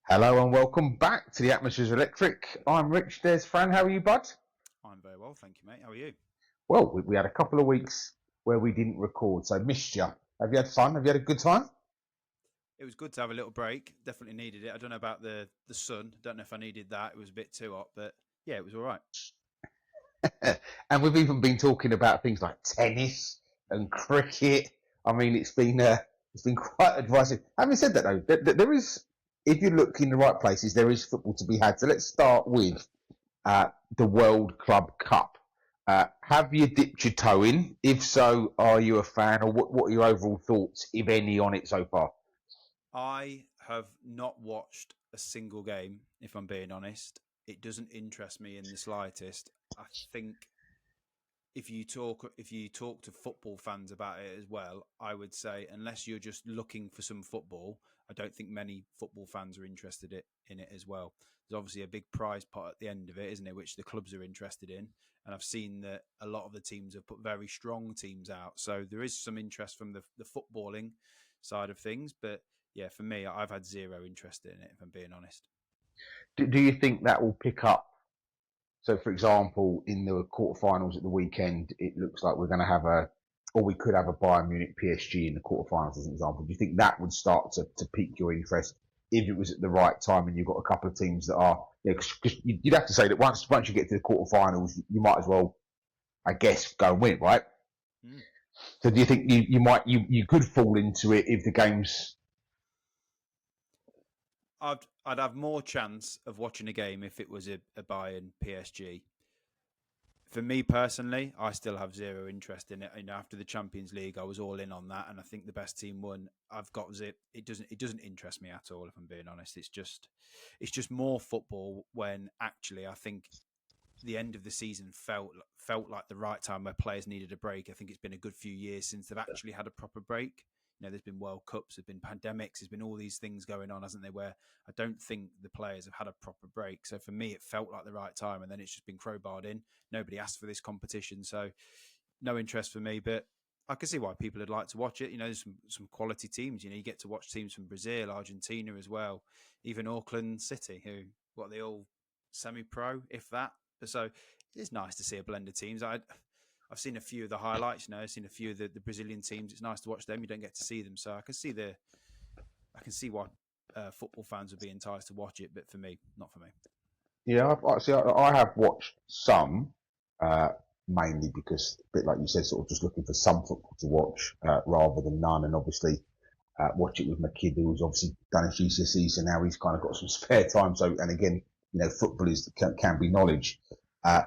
Hello and welcome back to the Atmosphere's Electric. I'm Rich. There's Fran. How are you, bud? I'm very well, thank you, mate. How are you? Well, we had a couple of weeks where we didn't record, so missed you. Have you had fun? Have you had a good time? It was good to have a little break. Definitely needed it. I don't know about the sun. Don't know if I needed that. It was a bit too hot, but yeah, it was all right. And we've even been talking about things like tennis and cricket. I mean, it's been quite advisory. Having said that, though, there is, if you look in the right places, there is football to be had. So let's start with the World Club Cup. Have you dipped your toe in? If so, are you a fan, or what are your overall thoughts, if any, on it so far? I have not watched a single game, if I'm being honest. It doesn't interest me in the slightest. I think if you talk to football fans about it as well, I would say unless you're just looking for some football, I don't think many football fans are interested in it as well. There's obviously a big prize pot at the end of it, isn't it, which the clubs are interested in. And I've seen that a lot of the teams have put very strong teams out, so there is some interest from the footballing side of things. But yeah, for me, I've had zero interest in it, if I'm being honest. Do you think that will pick up? So, for example, in the quarterfinals at the weekend, it looks like we're going to have or we could have a Bayern Munich PSG in the quarterfinals, as an example. Do you think that would start to pique your interest if it was at the right time and you've got a couple of teams that are, because you'd have to say that once you get to the quarterfinals, you might as well, I guess, go and win, right? Mm. So do you think you could fall into it if the game's I'd have more chance of watching a game if it was a Bayern PSG. For me personally, I still have zero interest in it. After the Champions League, I was all in on that, and I think the best team won. I've got zip. It doesn't interest me at all. If I'm being honest, it's just more football. When actually, I think the end of the season felt like the right time where players needed a break. I think it's been a good few years since they've actually had a proper break. There's been World Cups, there's been pandemics, there's been all these things going on, hasn't there? Where I don't think the players have had a proper break. So for me, it felt like the right time, and then it's just been crowbarred in. Nobody asked for this competition, so no interest for me. But I can see why people would like to watch it. There's some quality teams. You get to watch teams from Brazil, Argentina as well, even Auckland City, who what they all semi-pro, if that. So it's nice to see a blend of teams. I've seen a few of the highlights. I've seen a few of the Brazilian teams. It's nice to watch them. You don't get to see them, so I can see why football fans would be enticed to watch it. But for me, not for me. yeah, I have watched some, uh, mainly because, a bit like you said, sort of just looking for some football to watch, rather than none. And obviously, watch it with my kid who's obviously done his GCSE, so now he's kind of got some spare time. So, and again, football can be knowledge. Uh,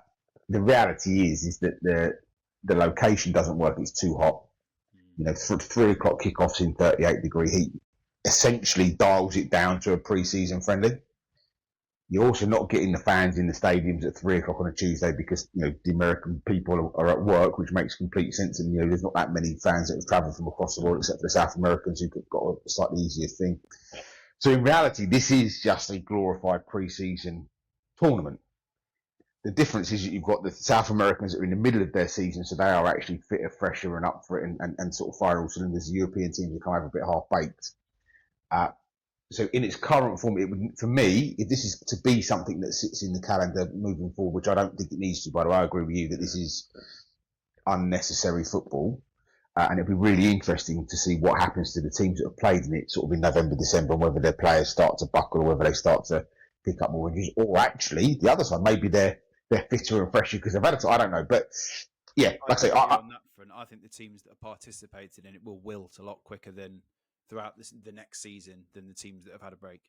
the reality is that the location doesn't work. It's too hot. Mm. 3 o'clock kickoffs in 38-degree heat essentially dials it down to a pre-season friendly. You're also not getting the fans in the stadiums at 3 o'clock on a Tuesday because, the American people are at work, which makes complete sense. And, there's not that many fans that have travelled from across the world except for the South Americans who've got a slightly easier thing. So in reality, this is just a glorified pre-season tournament. The difference is that you've got the South Americans that are in the middle of their season, so they are actually fitter, fresher, and up for it, and sort of fire all cylinders. The European teams are kind of a bit half baked. Uh, so in its current form, it would, for me, if this is to be something that sits in the calendar moving forward, which I don't think it needs to, by the way, I agree with you that this is unnecessary football. And it'd be really interesting to see what happens to the teams that have played in it sort of in November, December, and whether their players start to buckle or whether they start to pick up more injuries. Or actually, the other side, maybe they're fitter and fresher because they've had it. I don't know. But yeah, I like I say, agree with you on that front. I think the teams that have participated in it will wilt a lot quicker than throughout the next season than the teams that have had a break.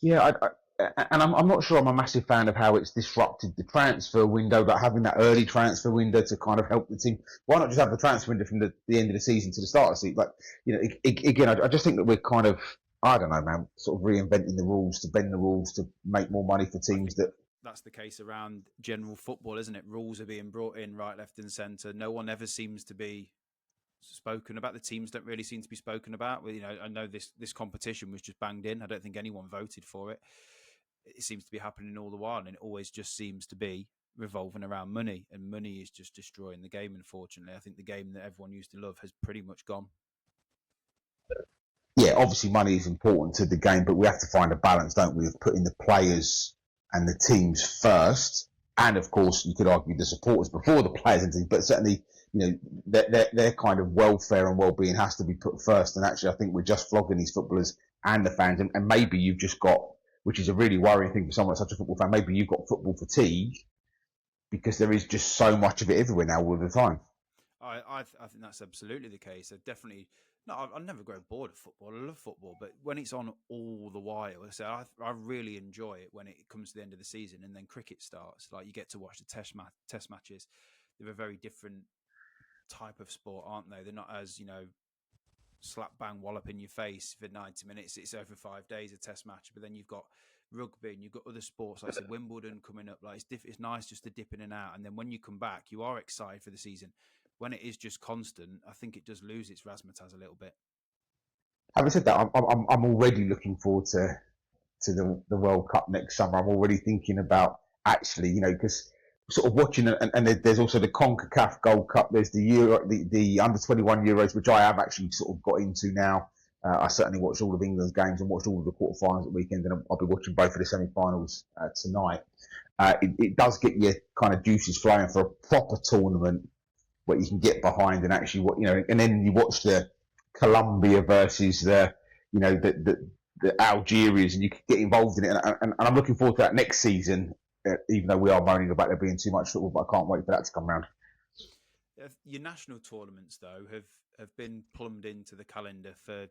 yeah, and I'm not sure I'm a massive fan of how it's disrupted the transfer window, like having that early transfer window to kind of help the team. Why not just have the transfer window from the end of the season to the start of the season? Like, again, I just think that we're kind of, I don't know, man, sort of reinventing the rules to bend the rules to make more money for I teams think that, that's the case around general football, isn't it? Rules are being brought in right, left, and centre. No one ever seems to be spoken about. The teams don't really seem to be spoken about. Well, I know this competition was just banged in. I don't think anyone voted for it. It seems to be happening all the while, and it always just seems to be revolving around money, and money is just destroying the game. Unfortunately, I think the game that everyone used to love has pretty much gone. yeah, obviously money is important to the game, but we have to find a balance, don't we, of putting the players and the teams first, and of course you could argue the supporters before the players and teams, but certainly, their kind of welfare and well-being has to be put first. And actually, I think we're just flogging these footballers and the fans, and maybe you've just got, which is a really worrying thing for someone such a football fan, maybe you've got football fatigue because there is just so much of it everywhere now all the time. I think that's absolutely the case. I definitely no. I'll never grow bored of football. I love football, but when it's on all the while, so I really enjoy it when it comes to the end of the season and then cricket starts. Like you get to watch the test matches. They're a very different type of sport, aren't they? They're not as slap bang wallop in your face for 90 minutes. It's over 5 days a test match, but then you've got rugby and you've got other sports like I said, Wimbledon coming up. Like it's nice just to dip in and out, and then when you come back, you are excited for the season. When it is just constant, I think it does lose its razzmatazz a little bit. Having said that, I'm already looking forward to the World Cup next summer. I'm already thinking about actually, because sort of watching, and there's also the CONCACAF Gold Cup. There's the Euro, the under 21 Euros, which I have actually sort of got into now. I certainly watched all of England's games and watched all of the quarterfinals at the weekend, and I'll be watching both of the semi-finals tonight. It does get your kind of juices flowing for a proper tournament where you can get behind and actually and then you watch the Colombia versus the Algerians, and you can get involved in it. And I'm looking forward to that next season, even though we are moaning about there being too much football, but I can't wait for that to come around. Your national tournaments, though, have been plumbed into the calendar for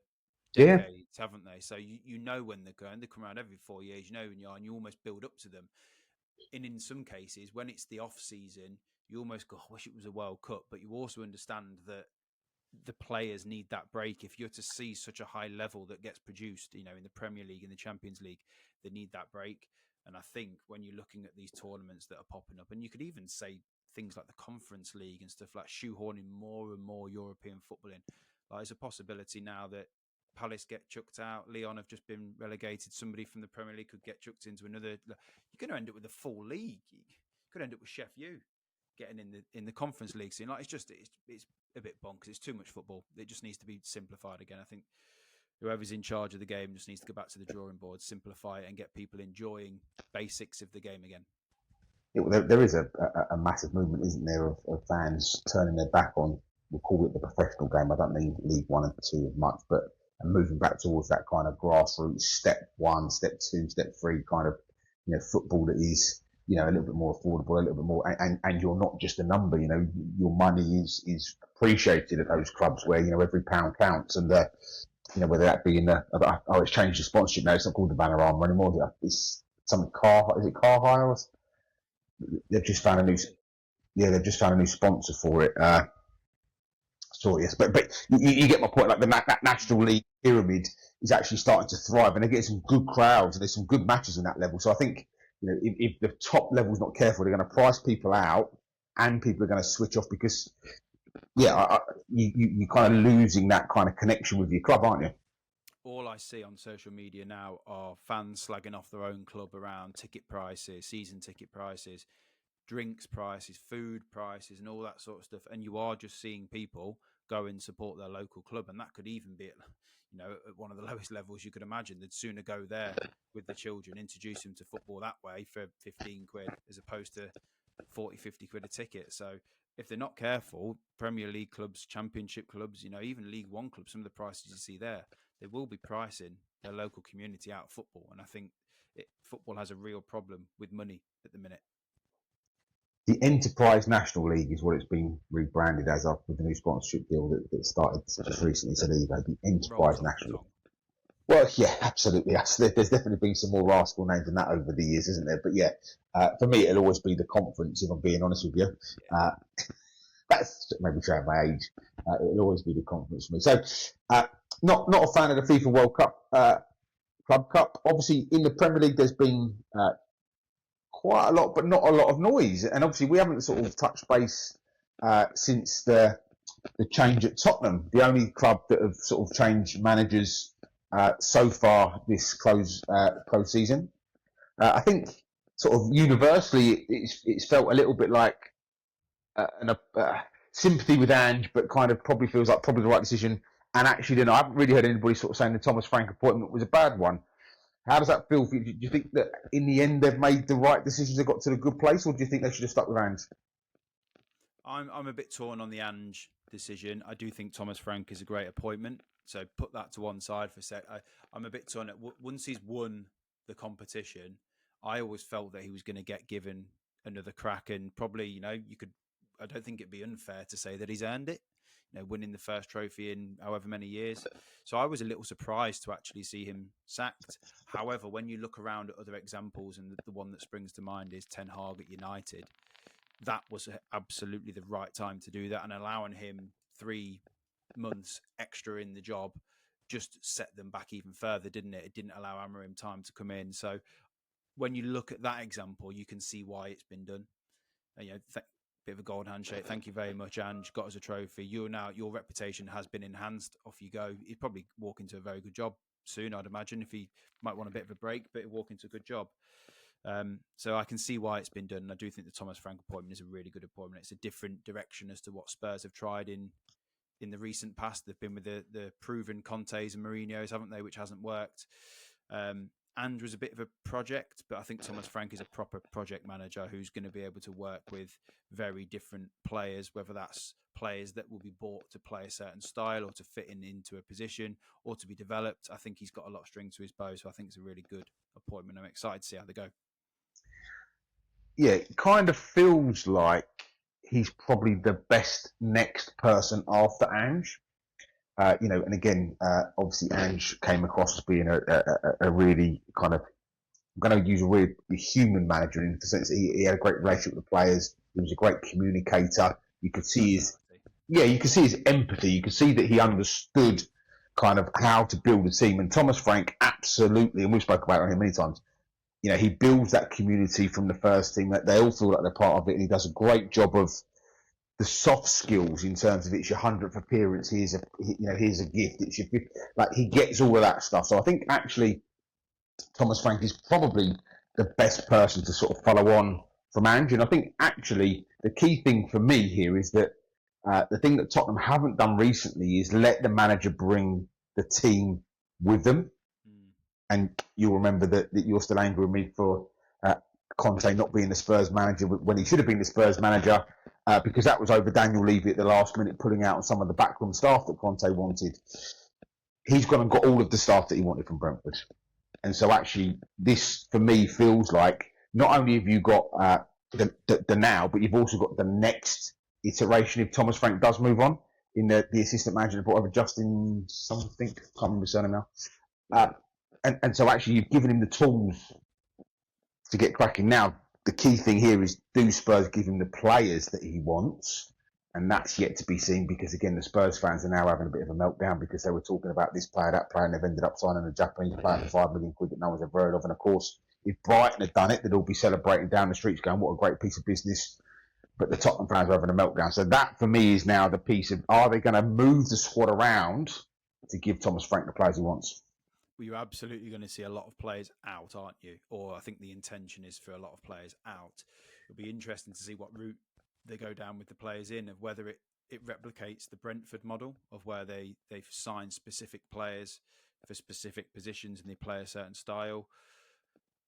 decades, haven't they? So you know when they're going. They come around every 4 years. You know when you are, and you almost build up to them. And in some cases, when it's the off season, you almost go, I wish it was a World Cup, but you also understand that the players need that break. If you're to see such a high level that gets produced, in the Premier League and the Champions League, they need that break. And I think when you're looking at these tournaments that are popping up, and you could even say things like the Conference League and stuff like shoehorning more and more European football in, like there's a possibility now that Palace get chucked out. Lyon have just been relegated. Somebody from the Premier League could get chucked into another. You're going to end up with a full league. You could end up with Chef U getting in the Conference League scene. Like it's a bit bonkers. It's too much football. It just needs to be simplified again. I think whoever's in charge of the game just needs to go back to the drawing board, simplify it, and get people enjoying basics of the game again. There is a massive movement, isn't there, of fans turning their back on, we'll call it the professional game. I don't need League 1 and 2 as much, but moving back towards that kind of grassroots step 1, step 2, step 3 kind of football that is a little bit more affordable, a little bit more, and you're not just a number. Your money is appreciated at those clubs where every pound counts, and whether that be in it's changed the sponsorship now. It's not called the Vanarama anymore. It's some car. Is it car hire? They've just found a new sponsor for it. Sorry, yes, but you get my point. Like that National League pyramid is actually starting to thrive, and they get some good crowds, and there's some good matches in that level. So I think if the top level's not careful, they're going to price people out, and people are going to switch off because you're kind of losing that kind of connection with your club, aren't you? All I see on social media now are fans slagging off their own club around ticket prices, season ticket prices, drinks prices, food prices, and all that sort of stuff. And you are just seeing people go and support their local club, and that could even be at one of the lowest levels you could imagine. They'd sooner go there with the children, introduce them to football that way for 15 quid as opposed to 40, 50 quid a ticket. So if they're not careful, Premier League clubs, Championship clubs, even League One clubs, some of the prices you see there, they will be pricing their local community out of football. And I think football has a real problem with money at the minute. The Enterprise National League is what it's been rebranded as of with the new sponsorship deal that started just recently. So there you go, the Enterprise National League. Well, yeah, absolutely. There's definitely been some more rascal names than that over the years, isn't there? But yeah, for me, it'll always be the conference, if I'm being honest with you. That's maybe showing my age. It'll always be the conference for me. So, not a fan of the FIFA World Cup, Club Cup. Obviously, in the Premier League, there's been quite a lot, but not a lot of noise. And obviously, we haven't sort of touched base since the change at Tottenham. The only club that have sort of changed managers so far this close season. I think sort of universally, it's felt a little bit like sympathy with Ange, but kind of probably feels like probably the right decision. And actually, then I haven't really heard anybody sort of saying the Thomas Frank appointment was a bad one. How does that feel for you? Do you think that in the end they've made the right decisions, they got to the good place, or do you think they should have stuck with Ange? I'm a bit torn on the Ange decision. I do think Thomas Frank is a great appointment. So put that to one side for a sec. I'm a bit torn. Once he's won the competition, I always felt that he was going to get given another crack, and probably, you could. I don't think it'd be unfair to say that he's earned it. Winning the first trophy in however many years. So I was a little surprised to actually see him sacked. However, when you look around at other examples, and the one that springs to mind is Ten Hag at United, that was absolutely the right time to do that, and allowing him 3 months extra in the job just set them back even further, didn't it? It didn't allow Amorim time to come in. So when you look at that example, you can see why it's been done. Bit of a gold handshake. Thank you very much, Ange. Got us a trophy. Your reputation has been enhanced. Off you go. He'd probably walk into a very good job soon, I'd imagine. If he might want a bit of a break, but he'd walk into a good job. So I can see why it's been done. And I do think the Thomas Frank appointment is a really good appointment. It's a different direction as to what Spurs have tried in the recent past. They've been with the proven Contes and Mourinho's, haven't they, which hasn't worked. Ange was a bit of a project, but I think Thomas Frank is a proper project manager who's going to be able to work with very different players, whether that's players that will be bought to play a certain style or to fit into a position or to be developed. I think he's got a lot of strings to his bow, so I think it's a really good appointment. I'm excited to see how they go. Yeah, it kind of feels like he's probably the best next person after Ange. And again, obviously Ange came across as being a really kind of, I'm going to use a really human manager in the sense that he had a great relationship with the players. He was a great communicator. You could see his empathy. You could see that he understood kind of how to build a team. And Thomas Frank, absolutely, and we've spoken about him many times, he builds that community from the first team, that they all feel like they're part of it, and he does a great job of the soft skills in terms of it's your 100th appearance, here's a gift, it's your he gets all of that stuff. So I think actually Thomas Frank is probably the best person to sort of follow on from Ange. And I think actually the key thing for me here is that the thing that Tottenham haven't done recently is let the manager bring the team with them. And you'll remember that you're still angry with me for Conte not being the Spurs manager when he should have been the Spurs manager, because that was over Daniel Levy at the last minute, pulling out on some of the backroom staff that Conte wanted. He's gone and got all of the staff that he wanted from Brentford. And so actually, this, for me, feels like not only have you got the now, but you've also got the next iteration if Thomas Frank does move on in the assistant manager, whatever, Justin something, can't remember his surname now. And so actually, you've given him the tools to get cracking. Now, the key thing here is, do Spurs give him the players that he wants? And that's yet to be seen, because again, the Spurs fans are now having a bit of a meltdown because they were talking about this player, that player, and they've ended up signing a Japanese player for £5 million that no one's ever heard of. And of course, if Brighton had done it, they'd all be celebrating down the streets going, what a great piece of business. But the Tottenham fans are having a meltdown. So that, for me, is now the piece of, are they going to move the squad around to give Thomas Frank the players he wants? Well, you're absolutely going to see a lot of players out, aren't you? Or I think the intention is for a lot of players out. It'll be interesting to see what route they go down with the players in, of whether it replicates the Brentford model of where they've signed specific players for specific positions and they play a certain style,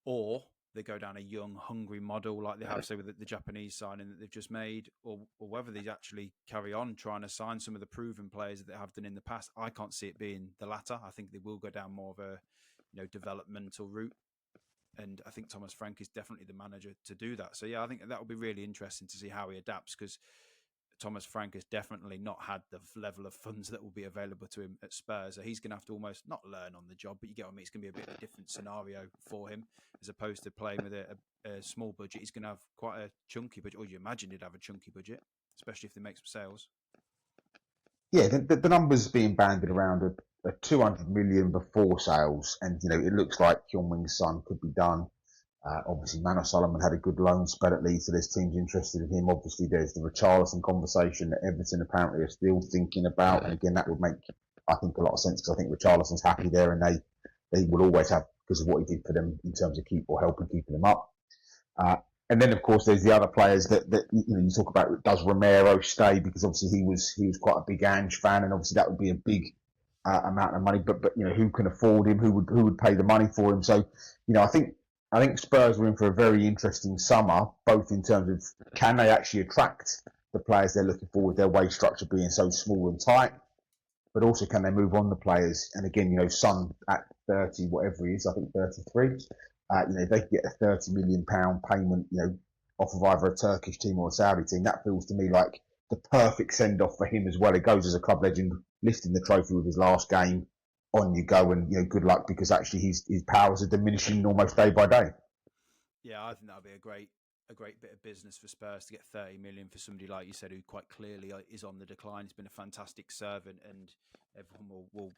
or they go down a young, hungry model like they have, say, with the Japanese signing that they've just made, or whether they actually carry on trying to sign some of the proven players that they have done in the past. I can't see it being the latter. I think they will go down more of a developmental route. And I think Thomas Frank is definitely the manager to do that. So, yeah, I think that will be really interesting to see how he adapts, because Thomas Frank has definitely not had the level of funds that will be available to him at Spurs. So he's going to have to almost not learn on the job, but you get what I mean. It's going to be a bit of a different scenario for him as opposed to playing with a small budget. He's going to have quite a chunky budget. Or you imagine he'd have a chunky budget, especially if they make some sales. Yeah, the numbers being banded around a 200 million before sales, and it looks like Kyung-Min's son could be done. Obviously, Manor Solomon had a good loan spell at Leeds, so there's teams interested in him. Obviously, there's the Richarlison conversation that Everton apparently are still thinking about, and again, that would make, I think, a lot of sense, because I think Richarlison's happy there, and they will always have, because of what he did for them in terms of helping keeping them up. And then, of course, there's the other players that you talk about. Does Romero stay? Because obviously he was quite a big Ange fan, and obviously that would be a big amount of money, but who can afford him? Who would pay the money for him? So I think Spurs are in for a very interesting summer, both in terms of can they actually attract the players they're looking for with their wage structure being so small and tight, but also can they move on the players? And again, Son at 30, whatever he is, I think 33, they can get a £30 million payment, off of either a Turkish team or a Saudi team. That feels to me like the perfect send off for him as well. It goes as a club legend, lifting the trophy with his last game. On you go, and good luck, because actually his powers are diminishing almost day by day. Yeah, I think that'd be a great bit of business for Spurs to get 30 million for somebody like you said, who quite clearly is on the decline. He's been a fantastic servant, and everyone will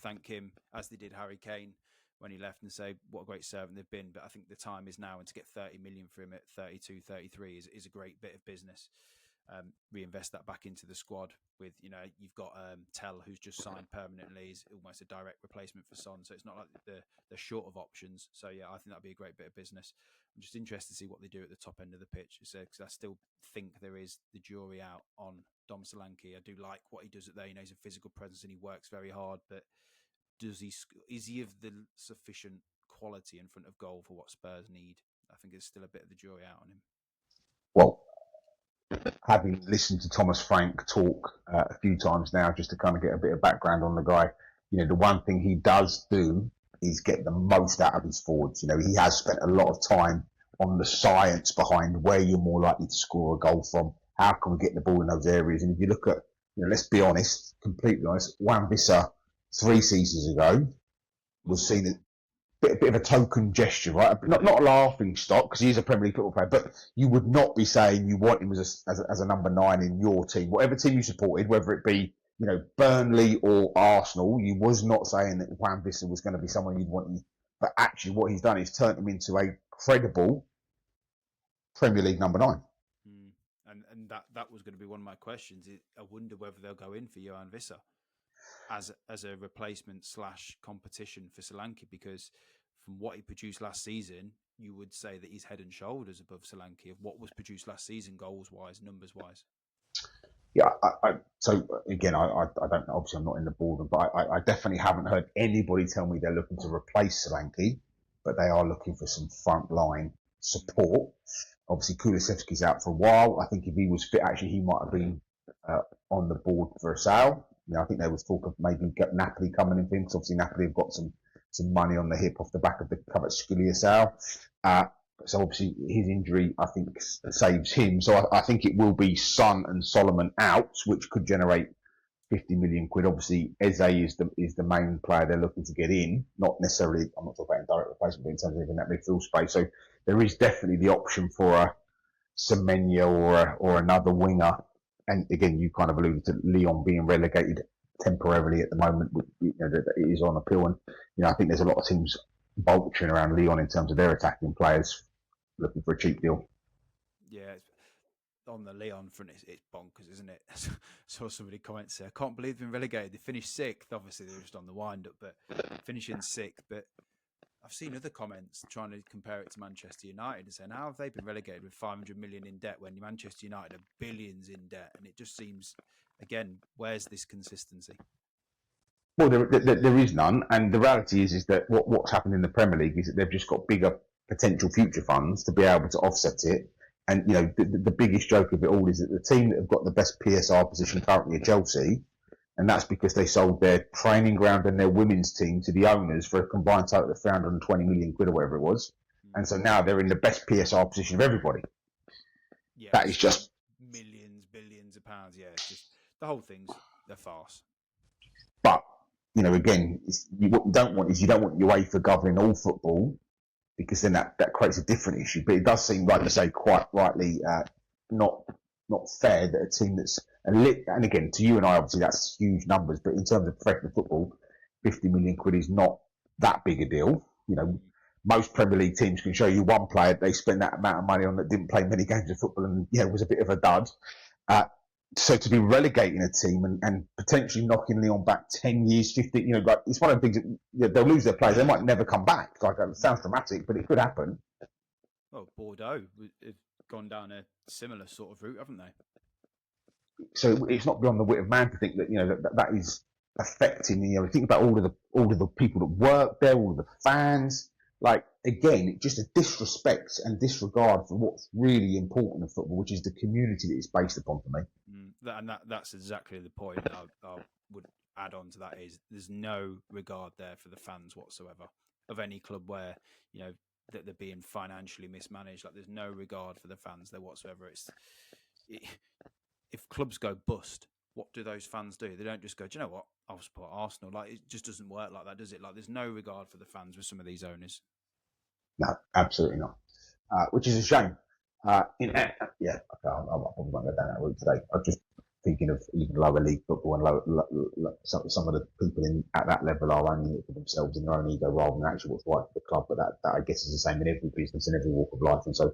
thank him, as they did Harry Kane when he left, and say what a great servant they've been. But I think the time is now, and to get 30 million for him at 32, 33 is a great bit of business. Reinvest that back into the squad with, you've got Tell, who's just signed permanently. He's almost a direct replacement for Son, so it's not like they're short of options. So yeah, I think that'd be a great bit of business. I'm just interested to see what they do at the top end of the pitch, because I still think there is the jury out on Dom Solanke. I do like what he does at there. He's a physical presence and he works very hard, but is he of the sufficient quality in front of goal for what Spurs need? I think there's still a bit of the jury out on him. Well, having listened to Thomas Frank talk a few times now, just to kind of get a bit of background on the guy, the one thing he does do is get the most out of his forwards. He has spent a lot of time on the science behind where you're more likely to score a goal from. How can we get the ball in those areas? And if you look at, let's be honest, completely honest, Wan-Bissaka 3 seasons ago was seen as bit of a token gesture, right? Not a laughing stock, because he is a Premier League football player, but you would not be saying you want him as a number 9 in your team. Whatever team you supported, whether it be Burnley or Arsenal, you was not saying that Wan-Bissaka was going to be someone you'd want. But actually, what he's done is turned him into a credible Premier League number 9. And that was going to be one of my questions. I wonder whether they'll go in for Johan Visser as a replacement / competition for Solanke, because from what he produced last season, you would say that he's head and shoulders above Solanke of what was produced last season, goals wise, numbers wise. Yeah, so again, I don't, obviously I'm not in the boardroom, but I definitely haven't heard anybody tell me they're looking to replace Solanke, but they are looking for some front line support. Obviously, Kulusevski's out for a while. I think if he was fit, actually, he might have been on the board for a sale. I think there was talk of maybe Napoli coming in for him, because obviously Napoli have got some money on the hip off the back of the Kvaratskhelia sale. So obviously his injury, I think, saves him. So I think it will be Son and Solomon out, which could generate 50 million quid. Obviously, Eze is the main player they're looking to get in. Not necessarily, I'm not talking about direct replacement, but in terms of having that midfield space. So there is definitely the option for a Semenya or another winger. And again, you kind of alluded to Lyon being relegated temporarily at the moment. That it is on appeal, and I think there's a lot of teams vulturing around Lyon in terms of their attacking players looking for a cheap deal. Yeah, on the Lyon front, it's bonkers, isn't it? I saw somebody comment say, I can't believe they've been relegated. They finished 6th. Obviously, they're just on the wind up, but finishing 6th. But I've seen other comments trying to compare it to Manchester United and saying, how have they been relegated with 500 million in debt when Manchester United are billions in debt? And it just seems, again, where's this consistency? Well, there is none, and the reality is that what's happened in the Premier League is that they've just got bigger potential future funds to be able to offset it. And the biggest joke of it all is that the team that have got the best PSR position currently are Chelsea, and that's because they sold their training ground and their women's team to the owners for a combined total of 320 million quid or whatever it was. And so now they're in the best PSR position of everybody. Yeah, that is just millions, billions of pounds. Yeah, it's just the whole thing's a farce. But again, what you don't want is UEFA governing all football, because then that creates a different issue. But it does seem, like you say, quite rightly, not fair that a team that's and again, to you and I, obviously that's huge numbers, but in terms of professional football, 50 million quid is not that big a deal. Most Premier League teams can show you one player they spent that amount of money on that didn't play many games of football and was a bit of a dud. So to be relegating a team and potentially knocking Lyon back 10 years, 15, like it's one of the things that they'll lose their players. They might never come back. Like, it sounds dramatic, but it could happen. Well, Bordeaux have gone down a similar sort of route, haven't they? So it's not beyond the wit of man to think that that is affecting, think about all of the people that work there, all of the fans. Like, again, just a disrespect and disregard for what's really important in football, which is the community that it's based upon for me. That's exactly the point I would add on to that is there's no regard there for the fans whatsoever of any club where, that they're being financially mismanaged. Like, there's no regard for the fans there whatsoever. If clubs go bust, what do those fans do? They don't just go, do you know what? I'll support Arsenal. Like, it just doesn't work like that, does it? Like, there's no regard for the fans with some of these owners. No, absolutely not. Which is a shame. I probably won't go down that route today. I'm just thinking of even lower league football and some of the people at that level are only it for themselves and their own ego rather than actually what's right for the club. But that I guess is the same in every business and every walk of life. And so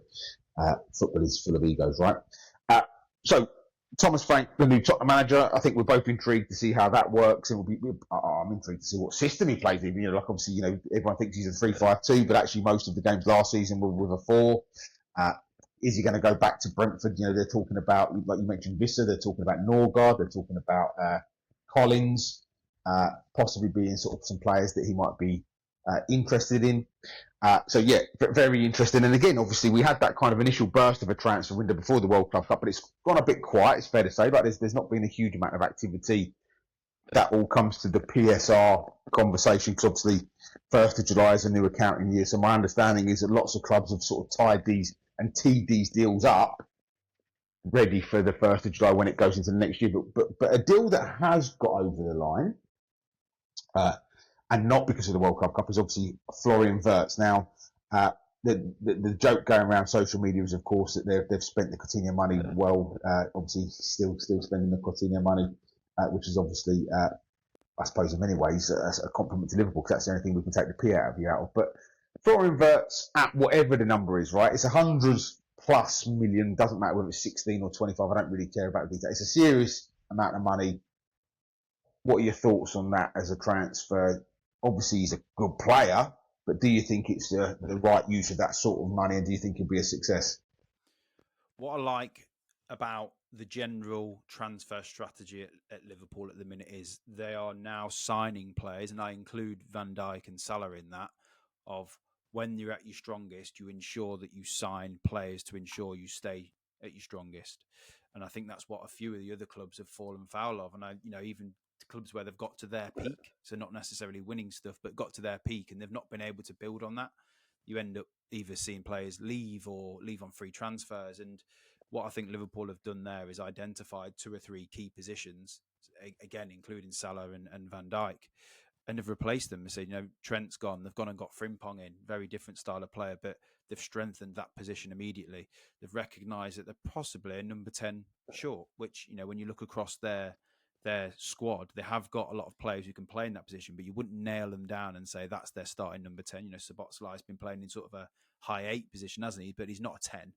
football is full of egos, right? So Thomas Frank, the new Tottenham manager, I think we're both intrigued to see how that works, and I'm intrigued to see what system he plays in. Like obviously, everyone thinks he's a 3-5-2, but actually most of the games last season were with a 4. Is he going to go back to Brentford? They're talking about, like you mentioned, Visser. They're talking about Norgard. They're talking about Collins, possibly being sort of some players that he might be interested in. Very interesting. And again, obviously, we had that kind of initial burst of a transfer window before the World Club Cup, but it's gone a bit quiet, it's fair to say. Like there's not been a huge amount of activity. That all comes to the PSR conversation, because obviously 1st of July is a new accounting year. So my understanding is that lots of clubs have sort of tied these and teed these deals up ready for the 1st of July when it goes into the next year. But a deal that has got over the line, and not because of the World Club Cup, is obviously Florian Wirtz. Now, the joke going around social media is, of course, that they've spent the Coutinho money well. Obviously, still spending the Coutinho money, which is obviously, I suppose, in many ways, a compliment to Liverpool, because that's the only thing we can take the P out of. But Florian Wirtz, at whatever the number is, right? It's 100+ million. Doesn't matter whether it's 16 or 25. I don't really care about the detail. It's a serious amount of money. What are your thoughts on that as a transfer? Obviously, he's a good player, but do you think it's the right use of that sort of money, and do you think he'll be a success? What I like about the general transfer strategy at Liverpool at the minute is they are now signing players, and I include Van Dijk and Salah in that, of when you're at your strongest, you ensure that you sign players to ensure you stay at your strongest. And I think that's what a few of the other clubs have fallen foul of. And even clubs where they've got to their peak, so not necessarily winning stuff, but got to their peak, and they've not been able to build on that. You end up either seeing players leave or leave on free transfers. And what I think Liverpool have done there is identified 2 or 3 key positions, again, including Salah and Van Dijk, and have replaced them. They said, Trent's gone. They've gone and got Frimpong in, very different style of player, but they've strengthened that position immediately. They've recognised that they're possibly a number 10 short, which, when you look across their squad, they have got a lot of players who can play in that position, but you wouldn't nail them down and say that's their starting number 10. Szoboszlai's been playing in sort of a high 8 position, hasn't he? But he's not a 10.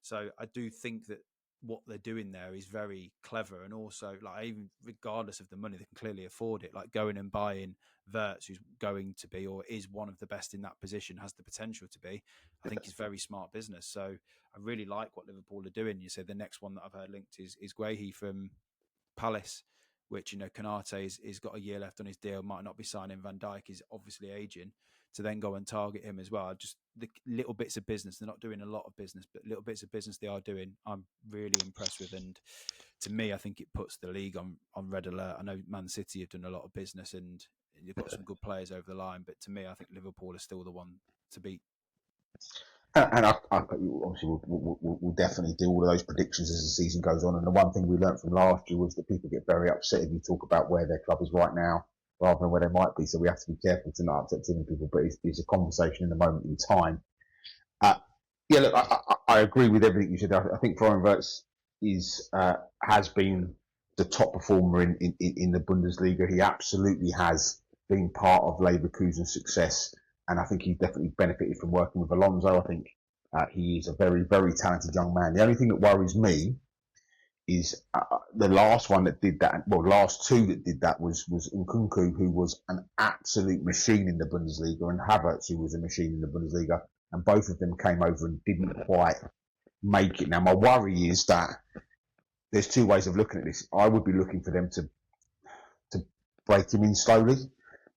So I do think that what they're doing there is very clever, and also, like, even regardless of the money, they can clearly afford it. Like going and buying Wirtz, who's going to be or is one of the best in that position, has the potential to be. I think it's very smart business. So I really like what Liverpool are doing. You said the next one that I've heard linked is Guehi from Palace, which, Konate is got a year left on his deal, might not be signing. Van Dijk is obviously aging, to then go and target him as well. Just the little bits of business. They're not doing a lot of business, but little bits of business they are doing, I'm really impressed with. And to me, I think it puts the league on red alert. I know Man City have done a lot of business and you've got some good players over the line, but to me, I think Liverpool is still the one to beat. And obviously we'll definitely do all of those predictions as the season goes on. And the one thing we learned from last year was that people get very upset if you talk about where their club is right now rather than where they might be. So we have to be careful to not upset too many people. But it's a conversation in the moment in time. Look, I agree with everything you said. I think Florian Wirtz has been the top performer in the Bundesliga. He absolutely has been part of Leverkusen's success. And I think he's definitely benefited from working with Alonso. I think he is a very, very talented young man. The only thing that worries me is the last one that did that, well, last 2 that did that was Nkunku, who was an absolute machine in the Bundesliga, and Havertz, who was a machine in the Bundesliga. And both of them came over and didn't quite make it. Now, my worry is that there's 2 ways of looking at this. I would be looking for them to break him in slowly,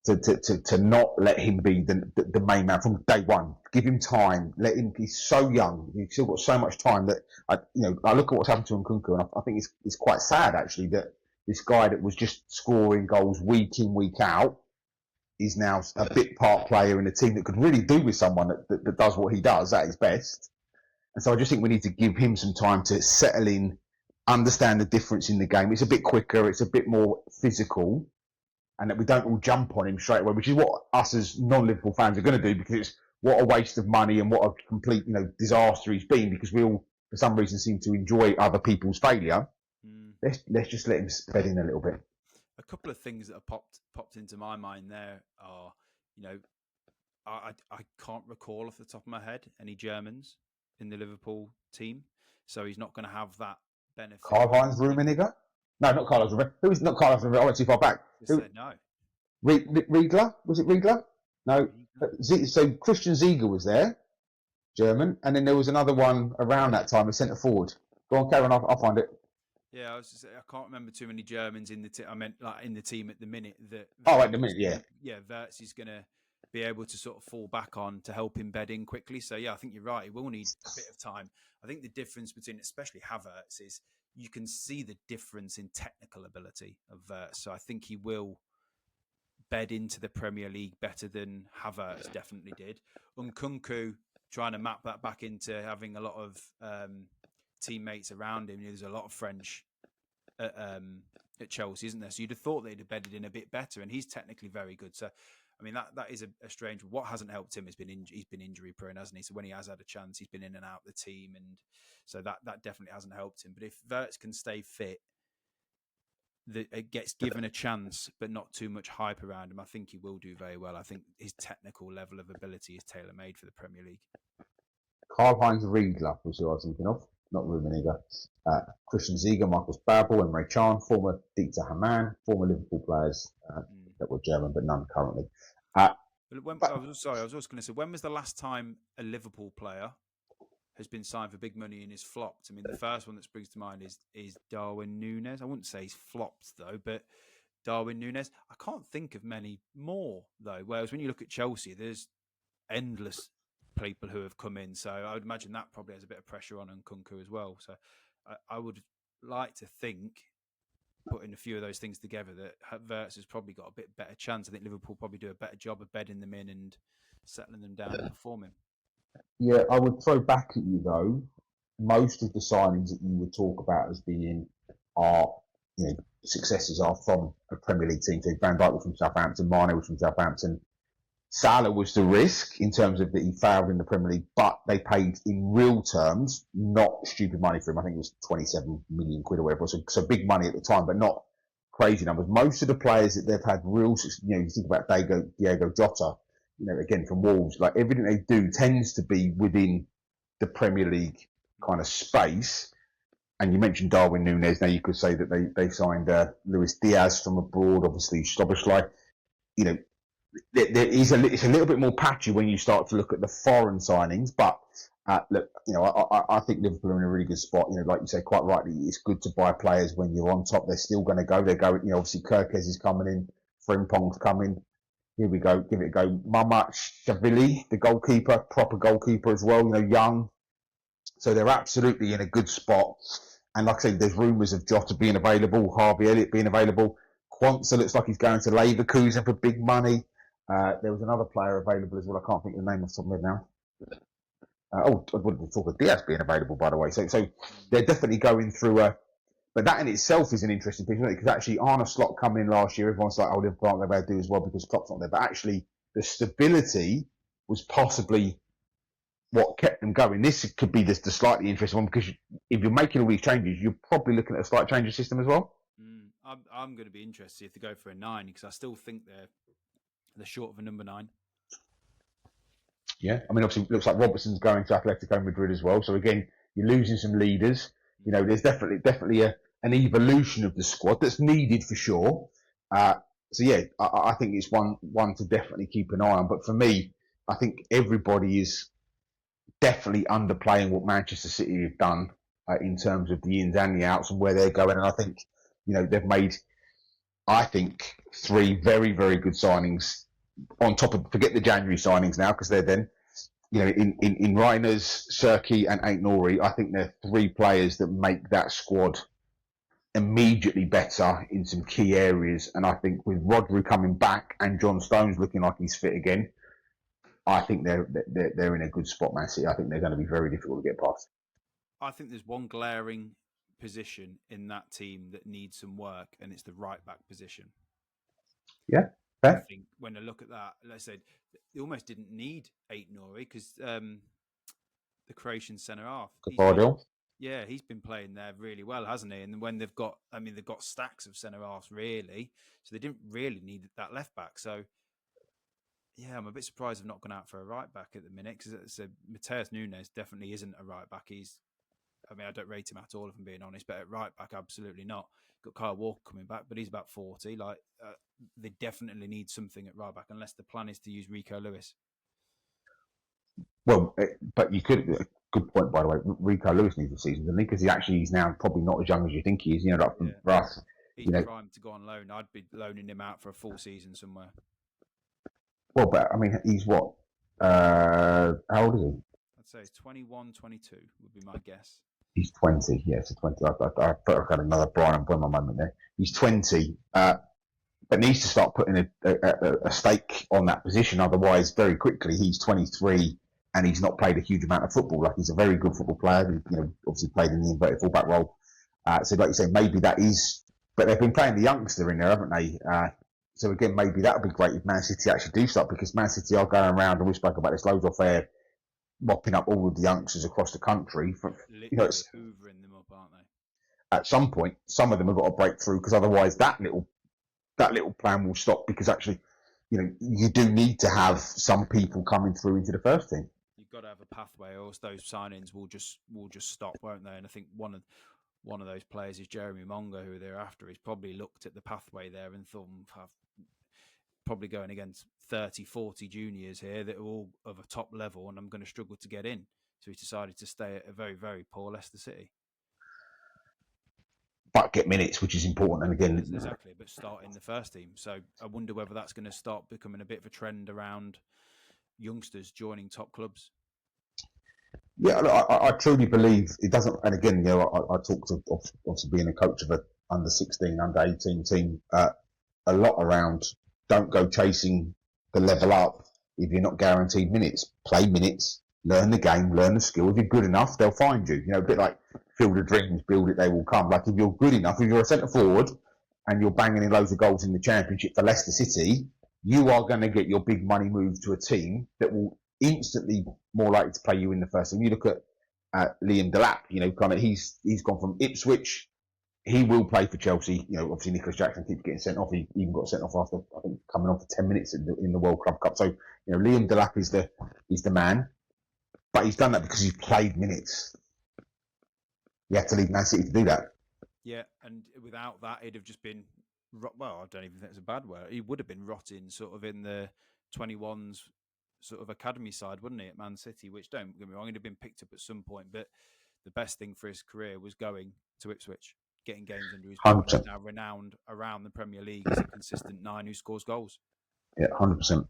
to not let him be the main man from day one. Give him time. Let him. He's so young. He's still got so much time that I look at what's happened to Nkunku, and I think it's quite sad actually that this guy that was just scoring goals week in, week out is now a bit part player in a team that could really do with someone that does what he does at his best. And so I just think we need to give him some time to settle in, understand the difference in the game. It's a bit quicker, it's a bit more physical, and that we don't all jump on him straight away, which is what us as non-Liverpool fans are going to do, because it's what a waste of money and what a complete disaster he's been, because we all, for some reason, seem to enjoy other people's failure. Let's just let him bed in a little bit. A couple of things that have popped into my mind there are, I can't recall off the top of my head any Germans in the Liverpool team, so he's not going to have that benefit. Karl-Heinz Rummenigge? No, not Karl-Heinz Rummenigge. Who is not Karl-Heinz Rummenigge? I went too far back. No. Riegler? Was it Riegler? No. So Christian Ziege was there, German, and then there was another one around that time, a centre forward. Go on, Karen, I'll find it. Yeah, I can't remember too many Germans in the team. I meant like in the team at the minute. At the minute, yeah. Yeah, Wirtz is going to be able to sort of fall back on to help him bed in quickly. So yeah, I think you're right. He will need a bit of time. I think the difference between, especially Havertz, is you can see the difference in technical ability of Wirtz. So I think he will bed into the Premier League better than Havertz definitely did. Nkunku, trying to map that back into having a lot of teammates around him. There's a lot of French at Chelsea, isn't there? So you'd have thought they'd have bedded in a bit better, and he's technically very good. So, I mean, that is a strange. What hasn't helped him has been he's been injury prone, hasn't he? So when he has had a chance, he's been in and out of the team, and so that definitely hasn't helped him. But if Wirtz can stay fit, it gets given a chance, but not too much hype around him, I think he will do very well. I think his technical level of ability is tailor made for the Premier League. Karl-Heinz Riegler was who I was thinking of, not Rummenigge. Christian Ziege, Marcus Babbel, and Ray Chan, former Dieter Hamann, former Liverpool players that were German, but none currently. I was also going to say, when was the last time a Liverpool player has been signed for big money and is flopped? I mean, the first one that springs to mind is Darwin Núñez. I wouldn't say he's flopped though, but Darwin Núñez. I can't think of many more though. Whereas when you look at Chelsea, there's endless people who have come in. So I would imagine that probably has a bit of pressure on Nkunku as well. So I would like to think, putting a few of those things together, that Wirtz has probably got a bit better chance. I think Liverpool probably do a better job of bedding them in and settling them down and performing. Yeah, I would throw back at you though. Most of the signings that you would talk about as being successes are from a Premier League team. So Van Dijk was from Southampton, Mane was from Southampton. Salah was the risk in terms of that he failed in the Premier League, but they paid in real terms, not stupid money for him. I think it was 27 million quid or whatever. So big money at the time, but not crazy numbers. Most of the players that they've had real, you think about Diego Jota, again from Wolves, like everything they do tends to be within the Premier League kind of space. And you mentioned Darwin Núñez. Now you could say that they signed Luis Diaz from abroad, obviously Szoboszlai. It's a little bit more patchy when you start to look at the foreign signings, but look, I think Liverpool are in a really good spot. Like you say, quite rightly, it's good to buy players when you're on top. They're still going to go. They're going. Obviously, Kirkes is coming in. Frimpong's coming. Here we go. Give it a go. Mamardashvili, the goalkeeper, proper goalkeeper as well. Young. So they're absolutely in a good spot. And like I say, there's rumours of Jota being available, Harvey Elliott being available. Quansah looks like he's going to Leverkusen for big money. There was another player available as well. I can't think of the name off the top of my head now. I wouldn't talk of Diaz being available, by the way. So they're definitely going through but that in itself is an interesting picture, because actually Arne Slot coming in last year, everyone's like, Liverpool aren't going to do as well because Klopp's not there. But actually, the stability was possibly what kept them going. This could be the slightly interesting one, because if you're making all these changes, you're probably looking at a slight change of system as well. I'm going to be interested if they go for a 9, because I still think they're short of a number 9. Yeah, I mean, obviously, it looks like Robertson's going to Atletico Madrid as well. So again, you're losing some leaders. There's definitely an evolution of the squad that's needed for sure. So yeah, I think it's one to definitely keep an eye on. But for me, I think everybody is definitely underplaying what Manchester City have done in terms of the ins and the outs and where they're going. And I think they've made I think 3 very, very good signings on top of, forget the January signings now, because they're then, in Reiners, Shirky and Ain't Nori, I think they're 3 players that make that squad immediately better in some key areas. And I think with Rodri coming back and John Stones looking like he's fit again, I think they're in a good spot, Man City. I think they're going to be very difficult to get past. I think there's one glaring position in that team that needs some work, and it's the right back position. Yeah, I fair. think when I look at that, let's say they almost didn't need Ain't Nori because the Croatian centre half, he's been playing there really well, hasn't he? And when they've got stacks of centre halves really, so they didn't really need that left back. So yeah, I'm a bit surprised they've not gone out for a right back at the minute because Mateus Nunes definitely isn't a right back. I don't rate him at all, if I'm being honest, but at right back, absolutely not. Got Kyle Walker coming back, but he's about 40. They definitely need something at right back, unless the plan is to use Rico Lewis. Well, but you could. Good point, by the way. Rico Lewis needs a season, doesn't he? Because he's now probably not as young as you think he is. Like for us, he's primed to go on loan. I'd be loaning him out for a full season somewhere. Well, but I mean, he's what? How old is he? I'd say 21, 22 would be my guess. He's 20. Yeah, so 20. I thought I got another Brian Bwema moment there. He's 20, but needs to start putting a stake on that position. Otherwise, very quickly, he's 23 and he's not played a huge amount of football. Like, he's a very good football player. Obviously played in the inverted fullback role. So, like you say, maybe that is. But they've been playing the youngster in there, haven't they? So again, maybe that would be great if Man City actually do start, because Man City are going around, and we spoke about this loads off air, mopping up all of the youngsters across the country. Literally hoovering them up, aren't they? At some point, some of them have got to break through, because otherwise that little plan will stop, because actually, you do need to have some people coming through into the first team. You've got to have a pathway, or else those signings will just stop, won't they? And I think one of those players is Jeremy Mongo, who they're after. He's probably looked at the pathway there and thought, I've probably going against 30, 40 juniors here that are all of a top level, and I'm going to struggle to get in. So he's decided to stay at a very, very poor Leicester City. But get minutes, which is important. And again, exactly, but start in the first team. So I wonder whether that's going to start becoming a bit of a trend around youngsters joining top clubs. Yeah, I truly believe it doesn't. And again, I talked to obviously being a coach of a under 16, under 18 team, a lot around. Don't go chasing the level up if you're not guaranteed minutes. Play minutes, learn the game, learn the skill. If you're good enough, they'll find you. A bit like Field of Dreams, build it, they will come. Like, if you're good enough, if you're a centre forward and you're banging in loads of goals in the Championship for Leicester City, you are going to get your big money move to a team that will instantly more likely to play you in the first team. You look at Liam Delap, he's gone from Ipswich. He will play for Chelsea. Obviously Nicholas Jackson keeps getting sent off. He even got sent off after, I think, coming on for 10 minutes in the World Club Cup. So, Liam Delap is the man, but he's done that because he's played minutes. You have to leave Man City to do that. Yeah, and without that, it'd have just been, well, I don't even think it's a bad word. He would have been rotting sort of in the 21s sort of academy side, wouldn't he, at Man City, which, don't get me wrong, he'd have been picked up at some point, but the best thing for his career was going to Ipswich, getting games under his belt. He's now renowned around the Premier League as a consistent 9 who scores goals. Yeah, 100%.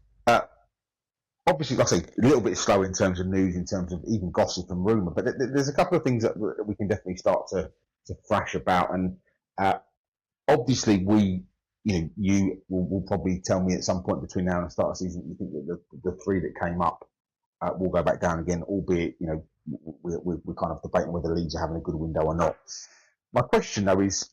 Obviously, like I say, a little bit slow in terms of news, in terms of even gossip and rumour, but there's a couple of things that we can definitely start to thrash about. And obviously, you will probably tell me at some point between now and the start of the season, you think that the 3 that came up will go back down again, albeit, we're kind of debating whether Leeds are having a good window or not. My question, though, is,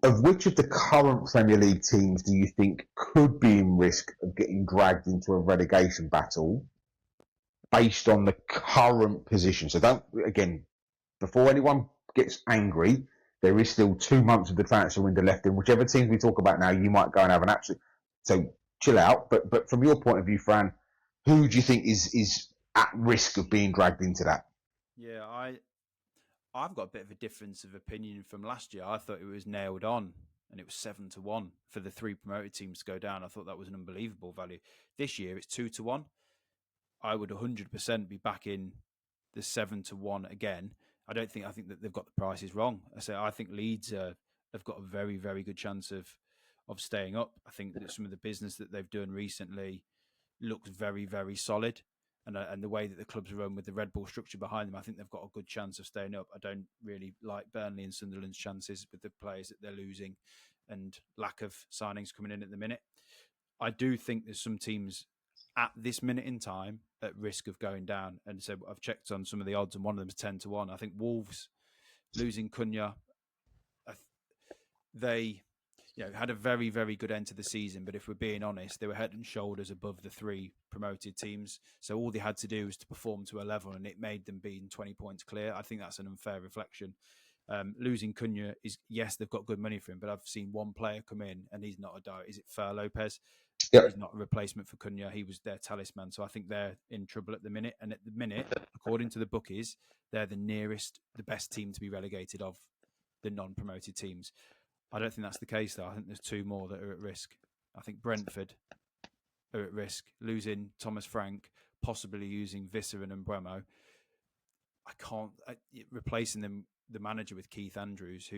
of which of the current Premier League teams do you think could be in risk of getting dragged into a relegation battle based on the current position? So don't, again, before anyone gets angry, there is still 2 months of the transfer window left, in whichever teams we talk about now, you might go and have an absolute. So chill out. But from your point of view, Fran, who do you think is at risk of being dragged into that? Yeah, I've got a bit of a difference of opinion from last year. I thought it was nailed on, and it was 7-1 for the 3 promoted teams to go down. I thought that was an unbelievable value. This year, it's 2-1. I would 100% be backing the 7-1 again. I think that they've got the prices wrong. I think Leeds have got a very, very good chance of of staying up. I think that some of the business that they've done recently looks very, very solid. And the way that the clubs run with the Red Bull structure behind them, I think they've got a good chance of staying up. I don't really like Burnley and Sunderland's chances with the players that they're losing and lack of signings coming in at the minute. I do think there's some teams at this minute in time at risk of going down. And so I've checked on some of the odds, and one of them is 10-1. I think Wolves losing Cunha, they had a very, very good end to the season. But if we're being honest, they were head and shoulders above the 3 promoted teams. So all they had to do was to perform to a level, and it made them being 20 points clear. I think that's an unfair reflection. Losing Cunha is, yes, they've got good money for him, but I've seen one player come in, and he's not a direct. Is it Fer Lopez? Yep. He's not a replacement for Cunha. He was their talisman. So I think they're in trouble at the minute. And at the minute, according to the bookies, they're the best team to be relegated of the non-promoted teams. I don't think that's the case, though. I think there's 2 more that are at risk. I think Brentford are at risk, losing Thomas Frank, possibly using Visser and Mbeumo. Replacing the manager with Keith Andrews,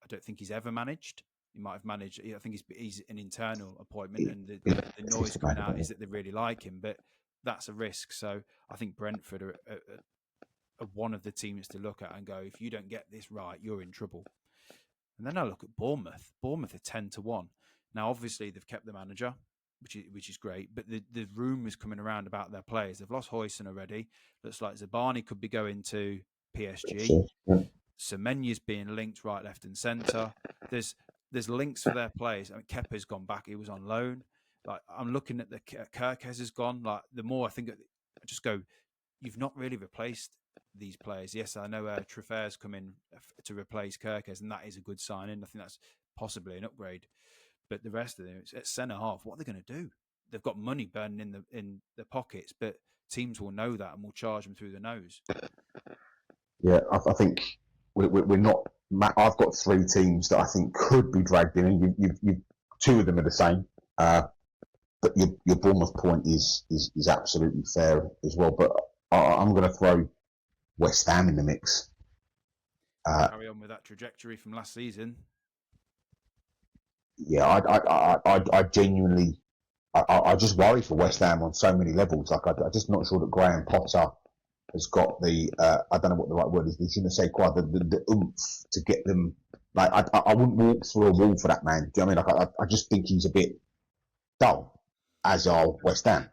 I don't think he's ever managed. He might have managed. I think he's an internal appointment, and the noise coming out is that they really like him, but that's a risk. So I think Brentford are one of the teams to look at and go, if you don't get this right, you're in trouble. And then I look at Bournemouth. Bournemouth are 10-1. Now, obviously, they've kept the manager, which is great, but the rumours coming around about their players. They've lost Huijsen already. Looks like Zabani could be going to PSG. Semenya's being linked right, left, and centre. There's links for their players. I mean, Kepa's gone back. He was on loan. Like, I'm looking at Kirkes has gone. Like, the more I think, I just go, you've not really replaced these players. Yes, I know Treffaire's come in to replace Kirkes, and that is a good signing. I think that's possibly an upgrade. But the rest of them, it's at centre half. What are they going to do? They've got money burning in their pockets, but teams will know that and will charge them through the nose. Yeah, I think we're not. I've got 3 teams that I think could be dragged in. You 2 of them are the same. But your Bournemouth point is absolutely fair as well. But I'm going to throw West Ham in the mix. Carry on with that trajectory from last season. Yeah, I genuinely, I just worry for West Ham on so many levels. Like, I'm just not sure that Graham Potter has got the, I don't know what the right word is, the je ne sais quoi, the oomph to get them. Like, I wouldn't walk through a wall for that man. Do you know what I mean? Like, I just think he's a bit dull, as are West Ham.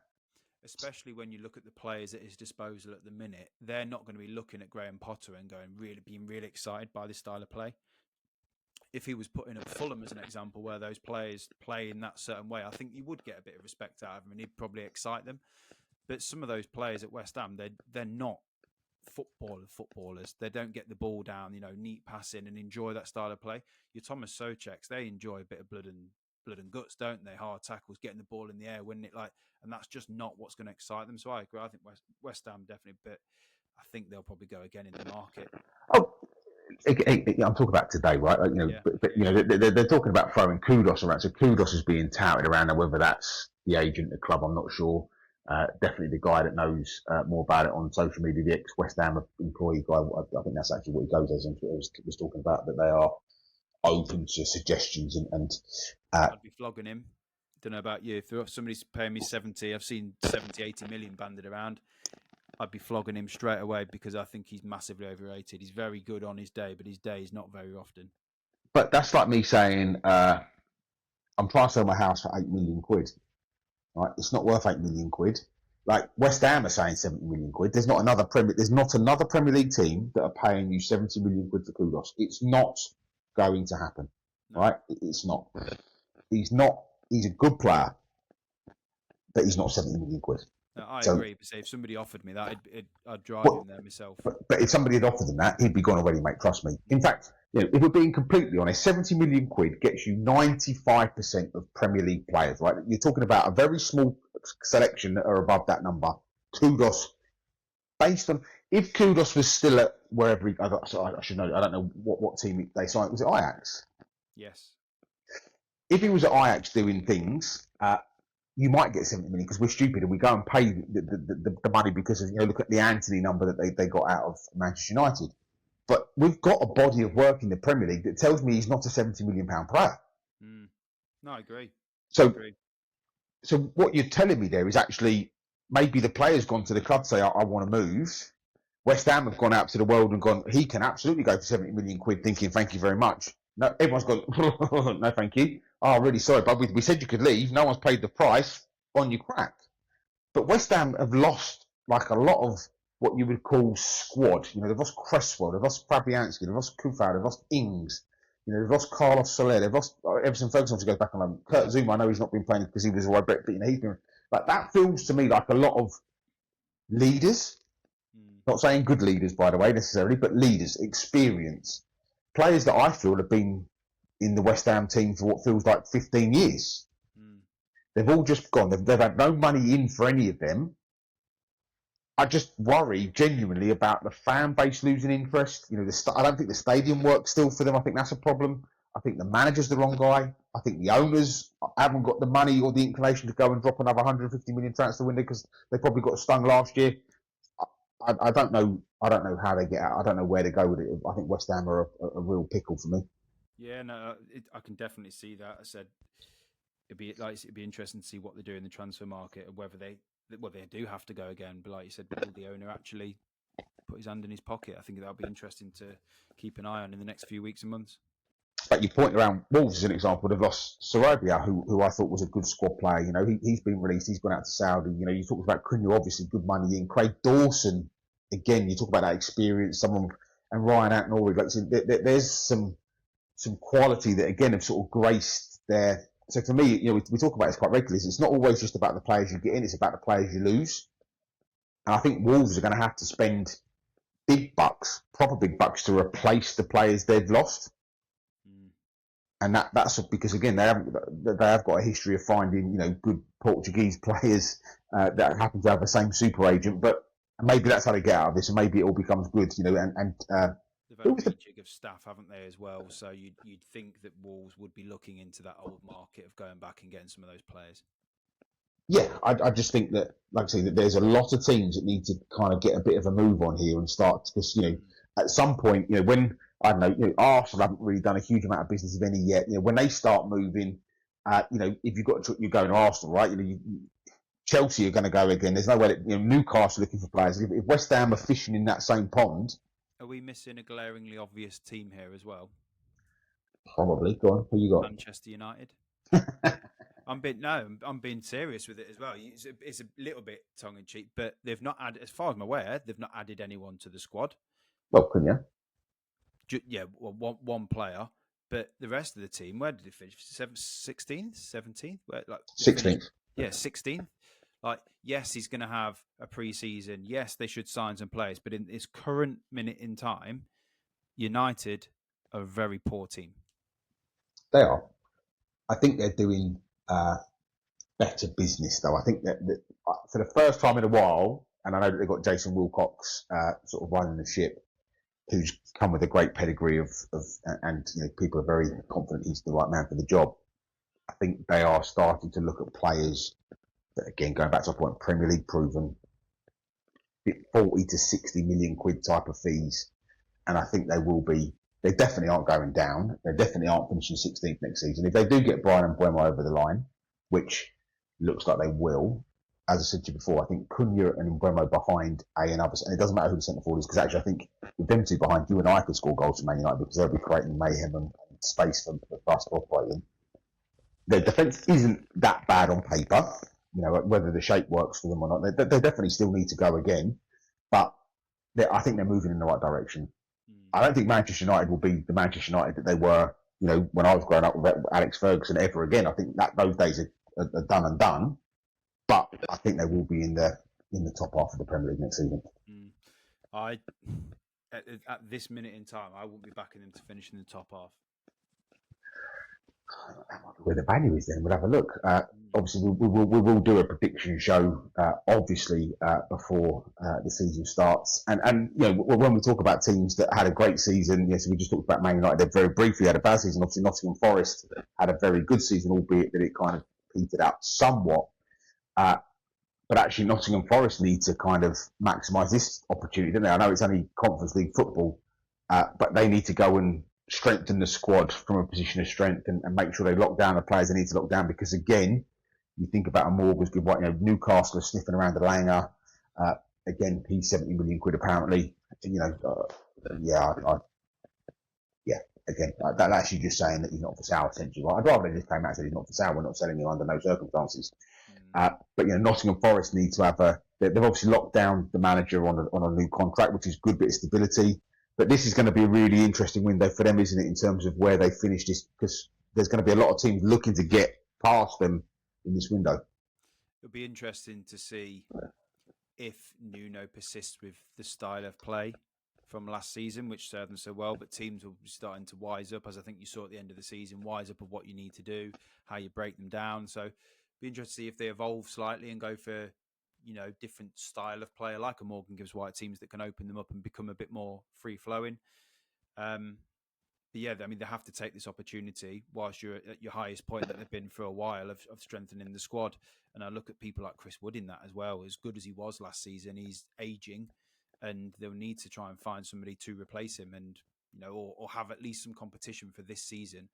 Especially when you look at the players at his disposal at the minute, they're not going to be looking at Graham Potter and being really excited by this style of play. If he was putting up Fulham as an example, where those players play in that certain way, I think you would get a bit of respect out of him, and he'd probably excite them. But some of those players at West Ham, they're not footballers. They don't get the ball down, neat passing and enjoy that style of play. Your Thomas Součeks, they enjoy a bit of blood and guts, don't they? Hard tackles, getting the ball in the air, winning it, and that's just not what's going to excite them. So I agree. I think West Ham definitely, but I think they'll probably go again in the market. Oh, I'm talking about today, right? They're talking about throwing Kudus around. So Kudus is being touted around, and whether that's the agent at the club, I'm not sure. Definitely the guy that knows more about it on social media, the ex-West Ham employee guy. I think that's actually what he goes as, and was talking about that they are open to suggestions and I'd be flogging him. Don't know about you. If somebody's paying me 70, I've seen 70, 80 million banded around. I'd be flogging him straight away because I think he's massively overrated. He's very good on his day, but his day is not very often. But that's like me saying, I'm trying to sell my house for 8 million quid. Right? It's not worth 8 million quid. Like West Ham are saying 70 million quid. There's not another Premier League team that are paying you 70 million quid for Kudus. It's not going to happen. No. Right? It's not. He's a good player, but he's not 70 million quid. No, I agree. But if somebody offered me that, I'd drive him there myself. But if somebody had offered him that, he'd be gone already, mate. Trust me. In fact, if we're being completely honest, 70 million quid gets you 95% of Premier League players, right? You're talking about a very small selection that are above that number. Kudus, based on, if Kudus was still at wherever I should know, I don't know what team they signed. Was it Ajax? Yes. If he was at Ajax doing things, you might get 70 million because we're stupid and we go and pay the money because of, look at the Anthony number that they got out of Manchester United. But we've got a body of work in the Premier League that tells me he's not a £70 million player. No, I agree. So, so what you're telling me there is actually maybe the player's gone to the club to say, I want to move. West Ham have gone out to the world and gone, he can absolutely go for 70 million quid thinking, thank you very much. No, everyone's gone, no, thank you. Oh, really sorry, but we said you could leave. No one's paid the price on your crack. But West Ham have lost like a lot of what you would call squad. You know, they've lost Cresswell, they've lost Fabianski, they've lost Kufau, they've lost Ings. You know, they've lost Carlos Soler, they've lost Everson Ferguson to go back on. Kurt Zuma, I know he's not been playing because he was away, but you know, he's been. Like that feels to me like a lot of leaders. Not saying good leaders, by the way, necessarily, but leaders, experience, players that I feel have been in the West Ham team for what feels like 15 years. They've all just gone. They've had no money in for any of them. I just worry genuinely about the fan base losing interest. You know, I don't think the stadium works still for them. I think that's a problem. I think the manager's the wrong guy. I think the owners haven't got the money or the inclination to go and drop another 150 million transfer window because they probably got stung last year. I don't know. I don't know how they get out. I don't know where to go with it. I think West Ham are a real pickle for me. Yeah, no, I can definitely see that. I said it'd be interesting to see what they do in the transfer market and whether they do have to go again. But like you said, will the owner actually put his hand in his pocket? I think that'll be interesting to keep an eye on in the next few weeks and months. But you point around Wolves as an example. They've lost Sarabia, who I thought was a good squad player. You know, he's been released. He's gone out to Saudi. You know, you talk about Cunha, obviously good money in. Craig Dawson, again, you talk about that experience. Someone and Ryan Attenori. Like, there's some quality that again have sort of graced their. So for me, you know, we talk about this quite regularly. It's not always just about the players you get in; it's about the players you lose. And I think Wolves are going to have to spend big bucks, proper big bucks, to replace the players they've lost. And that's because again they have got a history of finding, you know, good Portuguese players that happen to have the same super agent, but maybe that's how they get out of this, and maybe it all becomes good, you know. They've had a rejig of staff, haven't they, as well? So you'd think that Wolves would be looking into that old market of going back and getting some of those players. Yeah, I just think that, like I say, that there's a lot of teams that need to kind of get a bit of a move on here and start, because, you know, at some point, you know, when, I don't know, you know, Arsenal haven't really done a huge amount of business, if any, yet. You know, when they start moving, you know, if you're going to Arsenal, right? You know, Chelsea are going to go again. There's no way that, you know, Newcastle looking for players. If West Ham are fishing in that same pond, are we missing a glaringly obvious team here as well? Probably. Go on. Who you got? Manchester United. I'm being serious with it as well. It's a little bit tongue in cheek, but they've not added, as far as I'm aware, they've not added anyone to the squad. Well, Cunha. Yeah, well, one player, but the rest of the team, where did they finish? 16th, 17th, 16th. Yeah, 16th. Like, yes, he's going to have a pre-season. Yes, they should sign some players, but in this current minute in time, United are a very poor team. They are. I think they're doing better business, though. I think that for the first time in a while, and I know that they've got Jason Wilcox sort of running the ship, who's come with a great pedigree and you know, people are very confident he's the right man for the job. I think they are starting to look at players that, again, going back to our point, Premier League proven, 40 to 60 million quid type of fees. And I think they definitely aren't going down. They definitely aren't finishing 16th next season. If they do get Brian and Mbeumo over the line, which looks like they will, as I said to you before, I think Cunha and Mbeumo behind and others, and it doesn't matter who the centre forward is, because actually I think with them two behind, you and I could score goals for Man United because they'll be creating mayhem and space for us to operate in. Their defence isn't that bad on paper, you know, whether the shape works for them or not. They definitely still need to go again, but I think they're moving in the right direction. I don't think Manchester United will be the Manchester United that they were, you know, when I was growing up with Alex Ferguson ever again. I think that those days are done and done. But I think they will be in the top half of the Premier League next season. At this minute in time, I won't be backing them to finish in the top half. That might be where the value is then. We'll have a look. Obviously, we will do a prediction show, before the season starts. And you know, when we talk about teams that had a great season, yes, we just talked about Man United. They very briefly had a bad season. Obviously, Nottingham Forest had a very good season, albeit that it kind of petered out somewhat. But actually, Nottingham Forest need to kind of maximise this opportunity, don't they? I know it's only Conference League football, but they need to go and strengthen the squad from a position of strength and make sure they lock down the players they need to lock down. Because again, you think about a Morgan's good white, Newcastle are sniffing around the Langer. Again, he's 70 million quid apparently. That's actually just saying that he's not for sale, essentially. Right? I'd rather they just came out and said he's not for sale. We're not selling him under no circumstances. But Nottingham Forest need to have they've obviously locked down the manager on a new contract, which is good bit of stability. But this is going to be a really interesting window for them, isn't it, in terms of where they finish this? Because there's going to be a lot of teams looking to get past them in this window. It'll be interesting to see if Nuno persists with the style of play from last season, which served them so well, but teams will be starting to wise up, as I think you saw at the end of the season, wise up of what you need to do, how you break them down. So be interested to see if they evolve slightly and go for, different style of player, like a Morgan Gibbs White, teams that can open them up and become a bit more free-flowing. But yeah, I mean, they have to take this opportunity whilst you're at your highest point that they've been for a while of strengthening the squad. And I look at people like Chris Wood in that as well. As good as he was last season, he's aging, and they'll need to try and find somebody to replace him, and or have at least some competition for this season.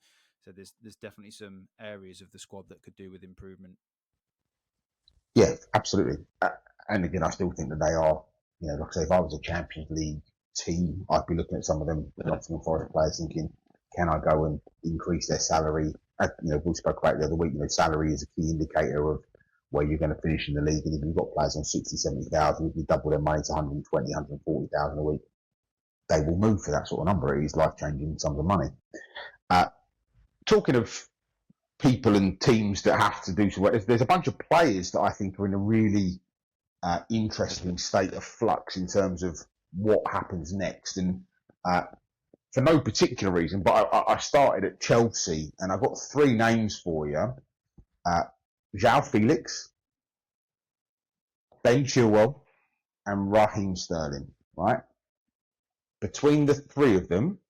So there's definitely some areas of the squad that could do with improvement. Yeah, absolutely. And again, I still think that they are, like I say, if I was a Champions League team, I'd be looking at some of them, the Nottingham Forest players, thinking, can I go and increase their salary? We spoke about it the other week, salary is a key indicator of where you're going to finish in the league. And if you've got players on 60, 70,000, if you double their money to 120, 140,000 a week, they will move for that sort of number. It is life-changing sums of money. Talking of people and teams that have to do some work, there's a bunch of players that I think are in a really interesting state of flux in terms of what happens next. And for no particular reason, but I started at Chelsea, and I've got three names for you. João Felix, Ben Chilwell, and Raheem Sterling, right? Between the three of them,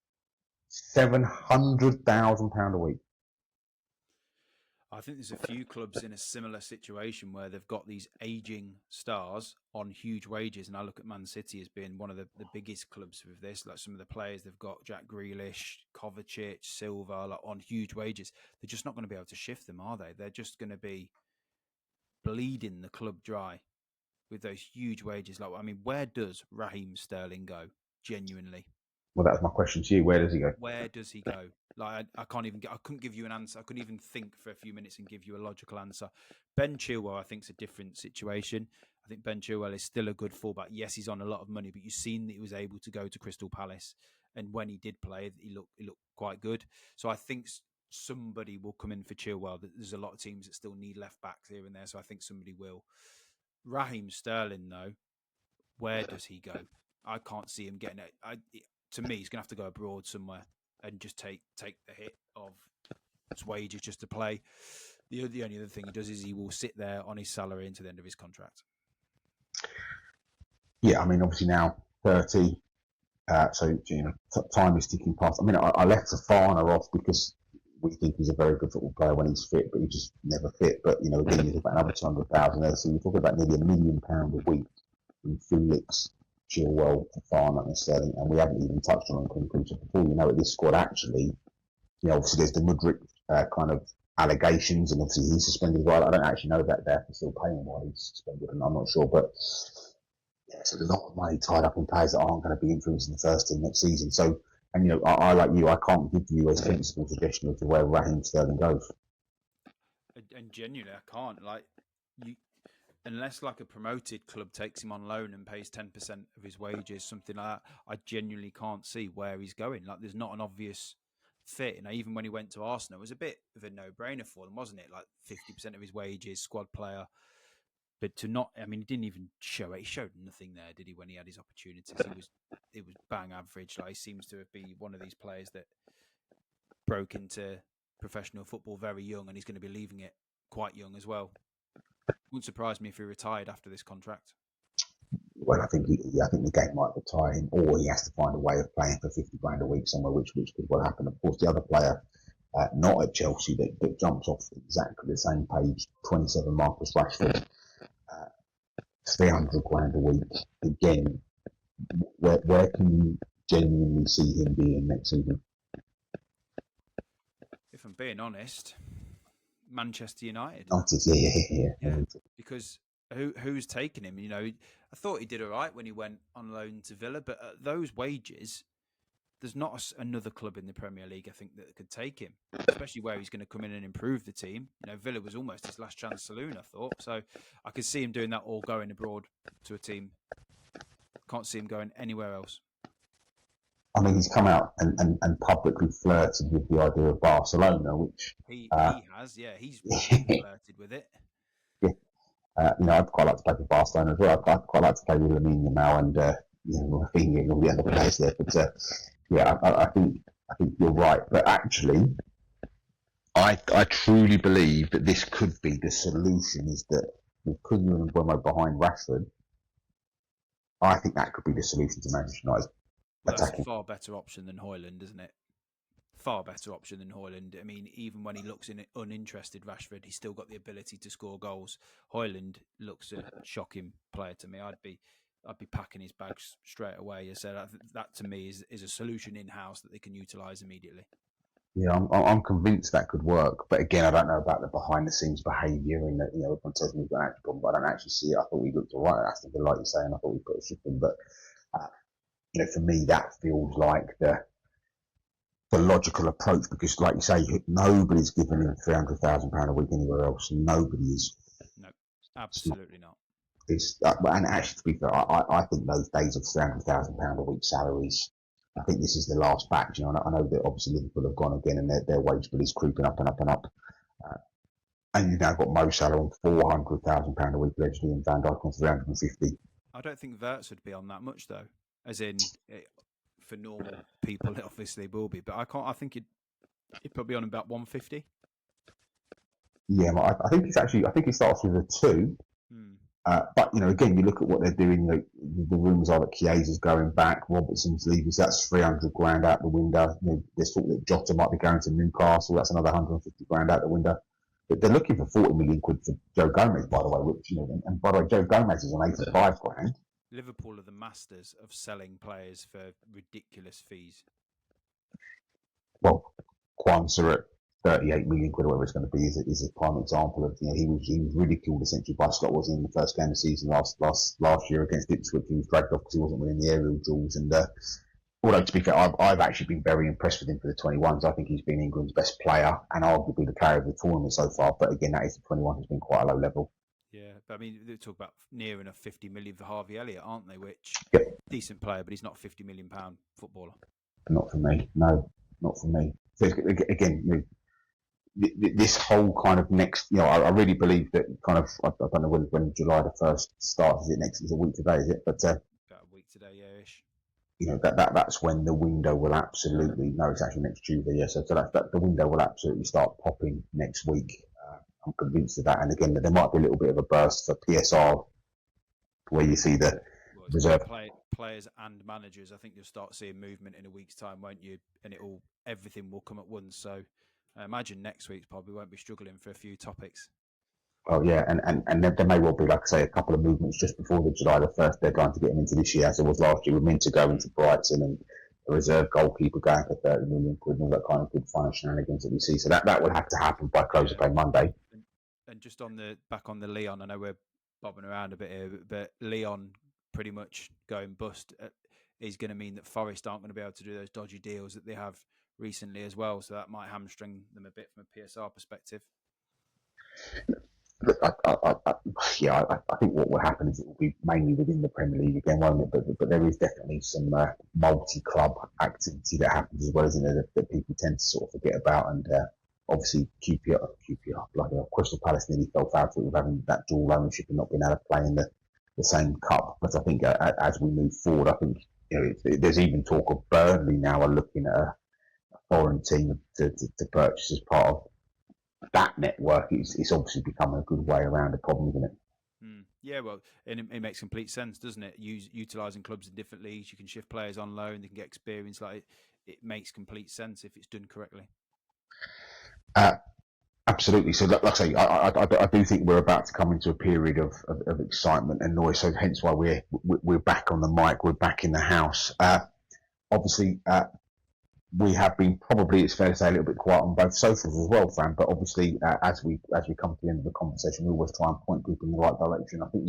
£700,000 a week. I think there's a few clubs in a similar situation where they've got these aging stars on huge wages. And I look at Man City as being one of the biggest clubs with this. Like some of the players they've got, Jack Grealish, Kovacic, Silva, like on huge wages. They're just not going to be able to shift them, are they? They're just going to be bleeding the club dry with those huge wages. Like, I mean, where does Raheem Sterling go? Genuinely. Well, that's my question to you. Where does he go? Where does he go? Like, I couldn't give you an answer. I couldn't even think for a few minutes and give you a logical answer. Ben Chilwell, I think, is a different situation. I think Ben Chilwell is still a good fullback. Yes, he's on a lot of money, but you've seen that he was able to go to Crystal Palace, and when he did play, he looked quite good. So I think somebody will come in for Chilwell. There's a lot of teams that still need left backs here and there, so I think somebody will. Raheem Sterling, though, where does he go? I can't see him getting it. To me, he's going to have to go abroad somewhere and just take the hit of his wages just to play. The only other thing he does is he will sit there on his salary until the end of his contract. Yeah, I mean, obviously now 30, so time is ticking past. I mean, I left Fofana off because we think he's a very good football player when he's fit, but he just never fit. But again, he's about another 200,000 there, so you're talking about nearly £1 million a week in Felix, Chilwell, Fofana, and Sterling, and we haven't even touched on Nkunku. Before this squad actually, obviously there's the Mudryk kind of allegations, and obviously he's suspended. Well, I don't actually know that they're still paying while he's suspended, and I'm not sure, but it's a lot of money tied up in players that aren't going to be influencing the first team next season. So, and I like you, I can't give you a sensible suggestion as to where Raheem Sterling goes. And genuinely, I can't. Unless like a promoted club takes him on loan and pays 10% of his wages, something like that, I genuinely can't see where he's going. Like, there's not an obvious fit. Even when he went to Arsenal, it was a bit of a no-brainer for him, wasn't it? Like 50% of his wages, squad player. But he didn't even show it. He showed nothing there, did he, when he had his opportunities? It was bang average. Like, he seems to have been one of these players that broke into professional football very young, and he's going to be leaving it quite young as well. Wouldn't surprise me if he retired after this contract. Well, I think the game might retire him, or he has to find a way of playing for 50 grand a week somewhere, which could well happen. Of course, the other player, not at Chelsea, that jumps off exactly the same page, 27, Marcus Rashford, 300 grand a week. Again, where can you genuinely see him being next season? If I'm being honest, Manchester United. Yeah. Because who's taking him? I thought he did all right when he went on loan to Villa, but at those wages, there's not another club in the Premier League, I think, that could take him, especially where he's going to come in and improve the team. Villa was almost his last chance saloon, I thought. So I could see him doing that or going abroad to a team. Can't see him going anywhere else. I mean, he's come out and publicly flirted with the idea of Barcelona, which... He has, yeah. He's flirted with it. Yeah. I'd quite like to play for Barcelona as well. I'd quite like to play with Lamine Yamal and Rafinha and all the other players there. But I think you're right. But actually, I truly believe that this could be the solution. Is that with Cunha and Mbeumo behind Rashford? I think that could be the solution to Manchester United. Well, that's a far better option than Højlund, isn't it? Far better option than Højlund. I mean, even when he looks uninterested, Rashford, he's still got the ability to score goals. Højlund looks a shocking player to me. I'd be packing his bags straight away. So that to me is a solution in house that they can utilise immediately. Yeah, I'm convinced that could work, but again, I don't know about the behind the scenes behaviour and that. Everyone tells me he's got an actual problem, but I don't actually see it. I thought he looked all right. That's like you're saying. I thought he put a shift in, but for me, that feels like the logical approach, because, like you say, nobody's giving him £300,000 a week anywhere else. Nobody is. No, absolutely not. And actually, to be fair, I think those days of £300,000 a week salaries, I think this is the last batch. I know that obviously Liverpool have gone again, and their wage bill is creeping up and up and up. And you've now got Mo Salah on £400,000 a week allegedly, and Van Dijk on 350. I don't think Wirtz would be on that much though. As in, for normal people, it obviously will be. But I think he'd probably on about 150. Yeah, I think he starts with a 2. But again, you look at what they're doing. The rumours are that Chiesa's going back, Robertson's leaving, so that's 300 grand out the window. There's talk that Jota might be going to Newcastle. That's another 150 grand out the window. But they're looking for 40 million quid for Joe Gomez, by the way. Which and by the way, Joe Gomez is on 85 grand. Liverpool are the masters of selling players for ridiculous fees. Well, Kwanzaa at 38 million quid, or whatever it's going to be, is a prime example of, he was ridiculed essentially by Scott, wasn't he, in the first game of the season last year against Ipswich. He was dragged off because he wasn't winning the aerial duels. And although, to be fair, I've actually been very impressed with him for the 21s. I think he's been England's best player and arguably the player of the tournament so far. But again, that is the 21 has been quite a low level. Yeah, but I mean, they talk about near enough 50 million for Harvey Elliott, aren't they? Which, decent player, but he's not a £50 million footballer. Not for me. No, not for me. So again, this whole kind of next, I really believe that kind of, I don't know when July the 1st starts. Is a week today, is it? But about a week today, yeah-ish. That's when the window will absolutely, no, it's actually next Tuesday, yeah. So that the window will absolutely start popping next week. I'm convinced of that. And again, there might be a little bit of a burst for PSR where you see the reserve players and managers. I think you'll start seeing movement in a week's time, won't you? And everything will come at once. So I imagine next week probably won't be struggling for a few topics. Oh yeah, and there may well be, like I say, a couple of movements just before the July the 1st deadline to get him into this year, as it was last year. We're meant to go into Brighton and a reserve goalkeeper going for 30 million quid and all that kind of good fun shenanigans that we see. So that will have to happen by close of play Monday. And just back on the Leon, I know we're bobbing around a bit here, but Leon pretty much going bust is going to mean that Forest aren't going to be able to do those dodgy deals that they have recently as well. So that might hamstring them a bit from a PSR perspective. I think what will happen is it will be mainly within the Premier League again, won't it? But there is definitely some multi-club activity that happens as well, isn't there, that people tend to sort of forget about. And obviously QPR, like Crystal Palace nearly fell foul with having that dual ownership and not being able to play in the same cup. But I think as we move forward, I think there's even talk of Burnley now are looking at a foreign team to purchase as part of that network. It's obviously become a good way around the problem, isn't it? Yeah, well, and it makes complete sense, doesn't it? Utilising clubs in different leagues, you can shift players on loan, they can get experience. Like it makes complete sense if it's done correctly. Absolutely. So, like I say, I do think we're about to come into a period of excitement and noise. So, hence why we're back on the mic, we're back in the house. Obviously, we have been probably, it's fair to say, a little bit quiet on both socials as well, Fran. But obviously, as we come to the end of the conversation, we always try and point people in the right direction. I think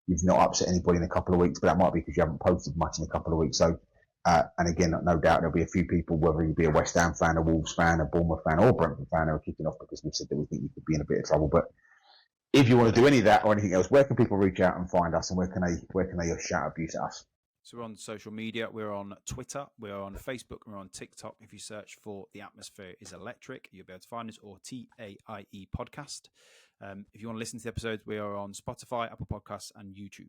you've not upset anybody in a couple of weeks, but that might be because you haven't posted much in a couple of weeks. So, and again, no doubt there'll be a few people, whether you be a West Ham fan, a Wolves fan, a Bournemouth fan, or a Brentford fan, who are kicking off because we've said that we think you could be in a bit of trouble. But if you want to do any of that or anything else, where can people reach out and find us, and where can they shout abuse at us? So we're on social media. We're on Twitter. We're on Facebook. We're on TikTok. If you search for The Atmosphere is Electric, you'll be able to find us, or TAIE Podcast. If you want to listen to the episodes, we are on Spotify, Apple Podcasts, and YouTube.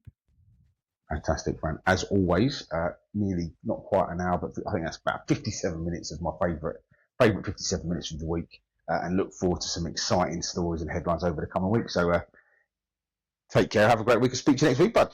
Fantastic, Fran. As always, nearly not quite an hour, but I think that's about 57 minutes of my favourite 57 minutes of the week. And look forward to some exciting stories and headlines over the coming week. So take care. Have a great week. I'll speak to you next week, bud.